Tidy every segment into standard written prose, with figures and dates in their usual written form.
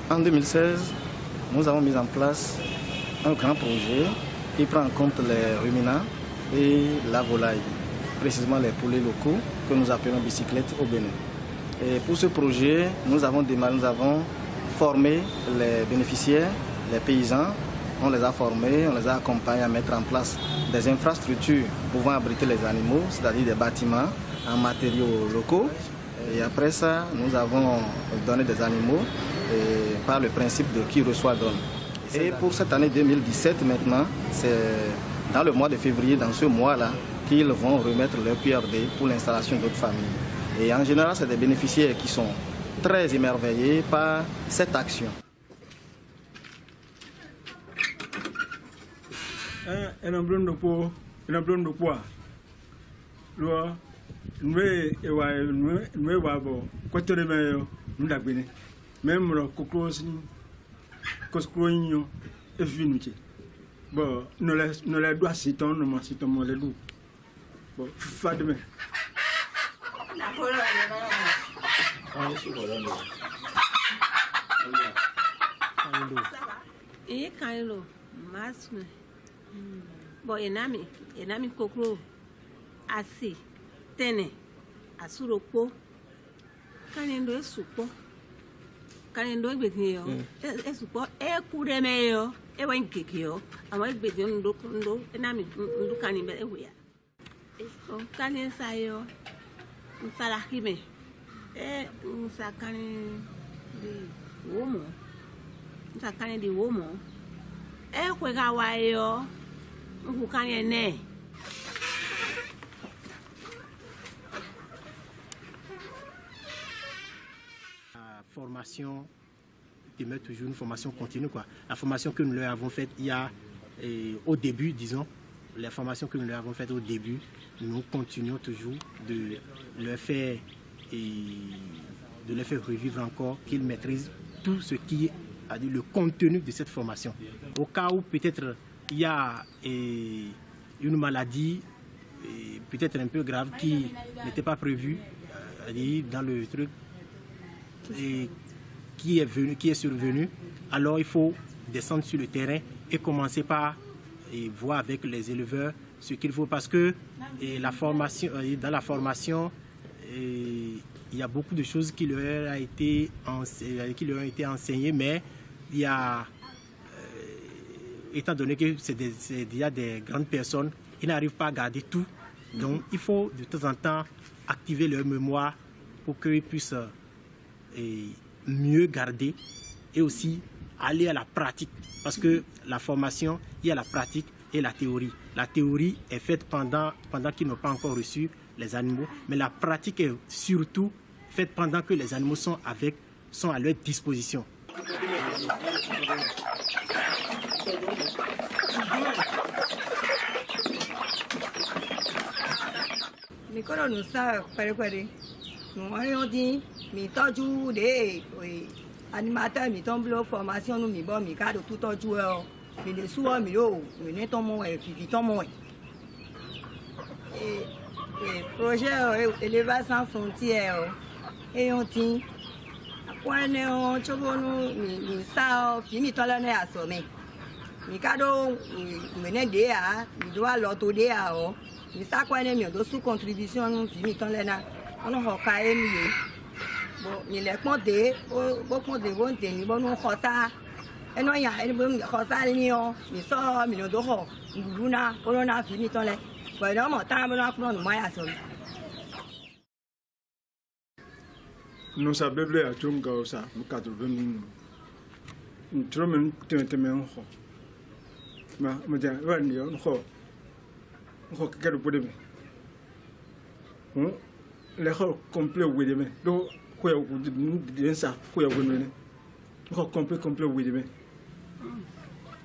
En 2016, nous avons mis en place un grand projet qui prend en compte les ruminants et la volaille, précisément les poulets locaux que nous appelons bicyclettes au Bénin. Et pour ce projet, nous avons formé les bénéficiaires, les paysans. On les a formés, on les a accompagnés à mettre en place des infrastructures pouvant abriter les animaux, c'est-à-dire des bâtiments en matériaux locaux. Et après ça, nous avons donné des animaux par le principe de qui reçoit donne. Et pour cette année 2017 maintenant, c'est dans le mois de février, dans ce mois-là, qu'ils vont remettre leur PRD pour l'installation d'autres familles. Et en général, c'est des bénéficiaires qui sont très émerveillés par cette action. Un emblème de poids, même le coco, coscroignon, et fini. Bon, nous les doigts citons, nous m'en citons les loups. Bon, pas de main. Et Kailo, Masme. Bon, enami kokro, assez, tene, asuropo, kanendo esupo, kanendo egbetinyo, esupo, kuremeyo, ewankekyo, awa egbetinyo ndo, enami ndo kanimbe eweya. Kanin sayo, nsalakime, nsakani di womo, kweka wayo. La formation demeure toujours une formation continue, quoi. La formation que nous leur avons faite au début, disons, les formations que nous leur avons faites au début, nous continuons toujours de leur faire revivre encore, qu'ils maîtrisent tout ce qui est le contenu de cette formation. Au cas où peut-être il y a une maladie peut-être un peu grave qui n'était pas prévue dans le truc et qui est survenu, alors il faut descendre sur le terrain et commencer par voir avec les éleveurs ce qu'il faut, parce que dans la formation il y a beaucoup de choses qui leur ont été enseignées, mais il y a étant donné que c'est déjà des grandes personnes, ils n'arrivent pas à garder tout. Donc il faut de temps en temps activer leur mémoire pour qu'ils puissent mieux garder et aussi aller à la pratique. Parce que la formation, il y a la pratique et la théorie. La théorie est faite pendant qu'ils n'ont pas encore reçu les animaux, mais la pratique est surtout faite pendant que les animaux sont à leur disposition. Mi koro nu sa pere nu ayon din mi tọ́jú de animateur mi ton blo formation nu mi bo mi ka do tout tọ́jú e mi le suwo mi o mi ne ton mo e fifi ton mo e projet élevage sans frontières e yon tin akwane on chobonu mi sa fi mi ton la ne asome mi ka do mi ne de a mi do a lo to de a o mi sa kwa ne mi do sous contribution nu fi mi ton le na ono ho ka e mi bo mi le pon de bo pon de won de ni bo nu ho ta eno ya e bo mi ho ta ni o mi so mi no do ho nguluna ono na fi mi ton le bo no mo ta bo na ku no ma ya so Nous savons que Tunga ça, nous 80 nous trouvons un mais dire ouais ni on quelque pour demain les complet oui demain donc quoi vous ça quoi vous mener complet oui demain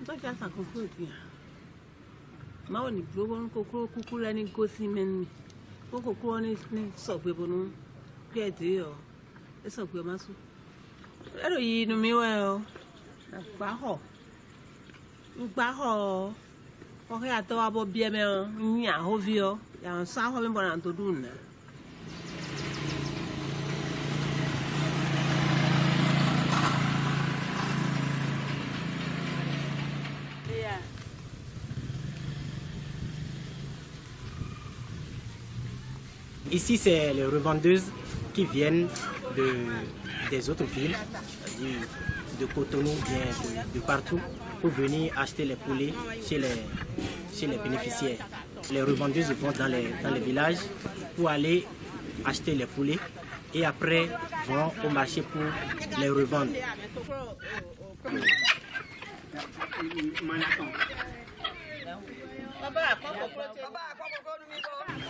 donc ça complet bien ma on est gros on kukula ni gosi men ko ni so gbe bonu pe de o eso gbe ma so ero yi nu mi we o gba ho o ke ato abo bie me yin a ho vi o ya sa ho me bona to dun na ici, c'est les revendeuses qui viennent des autres villes, de Cotonou, bien de partout, pour venir acheter les poulets chez les bénéficiaires. Les revendeuses vont dans les villages pour aller acheter les poulets et après vont au marché pour les revendre.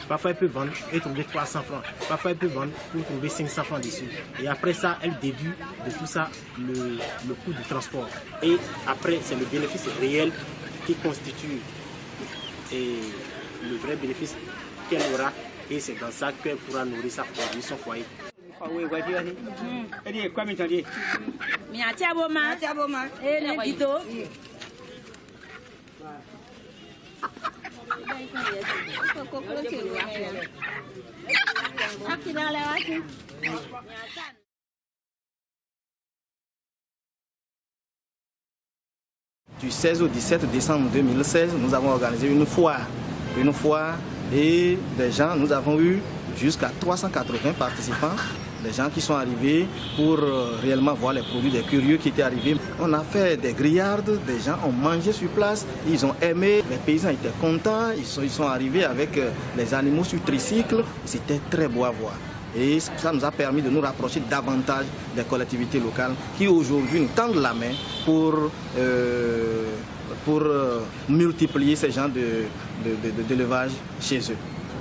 Parfois, elle peut vendre et trouver 300 francs. Parfois, elle peut vendre pour trouver 500 francs dessus. Et après ça, elle déduit de tout ça le coût du transport. Et après, c'est le bénéfice réel qui constitue le vrai bénéfice qu'elle aura. Et c'est dans ça qu'elle pourra nourrir sa famille, son foyer. Du 16 au 17 décembre 2016, nous avons organisé une foire et nous avons eu jusqu'à 380 participants, des gens qui sont arrivés pour réellement voir les produits, des curieux qui étaient arrivés. On a fait des grillardes, des gens ont mangé sur place, ils ont aimé, les paysans étaient contents, ils sont arrivés avec les animaux sur tricycle, c'était très beau à voir. Et ça nous a permis de nous rapprocher davantage des collectivités locales qui aujourd'hui nous tendent la main pour multiplier ces genres d'élevage chez eux.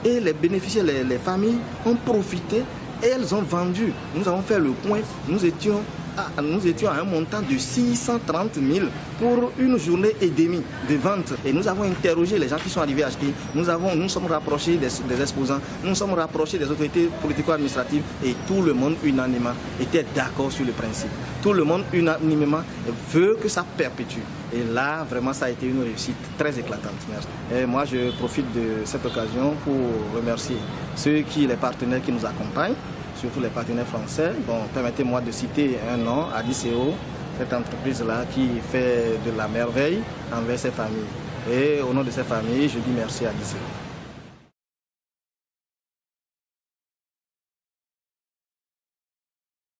Et les bénéficiaires, les familles ont profité et elles ont vendu. Nous avons fait le point, nous étions à un montant de 630 000 pour une journée et demie de vente. Et nous avons interrogé les gens qui sont arrivés à acheter. Nous sommes rapprochés des exposants, nous sommes rapprochés des autorités politico-administratives et tout le monde unanimement était d'accord sur le principe. Tout le monde unanimement veut que ça perpétue. Et là, vraiment, ça a été une réussite très éclatante. Merci. Et moi, je profite de cette occasion pour remercier les partenaires qui nous accompagnent, surtout les partenaires français. Bon, permettez-moi de citer un nom, Adiceo, cette entreprise-là qui fait de la merveille envers ses familles. Et au nom de ces familles, je dis merci à Adiceo.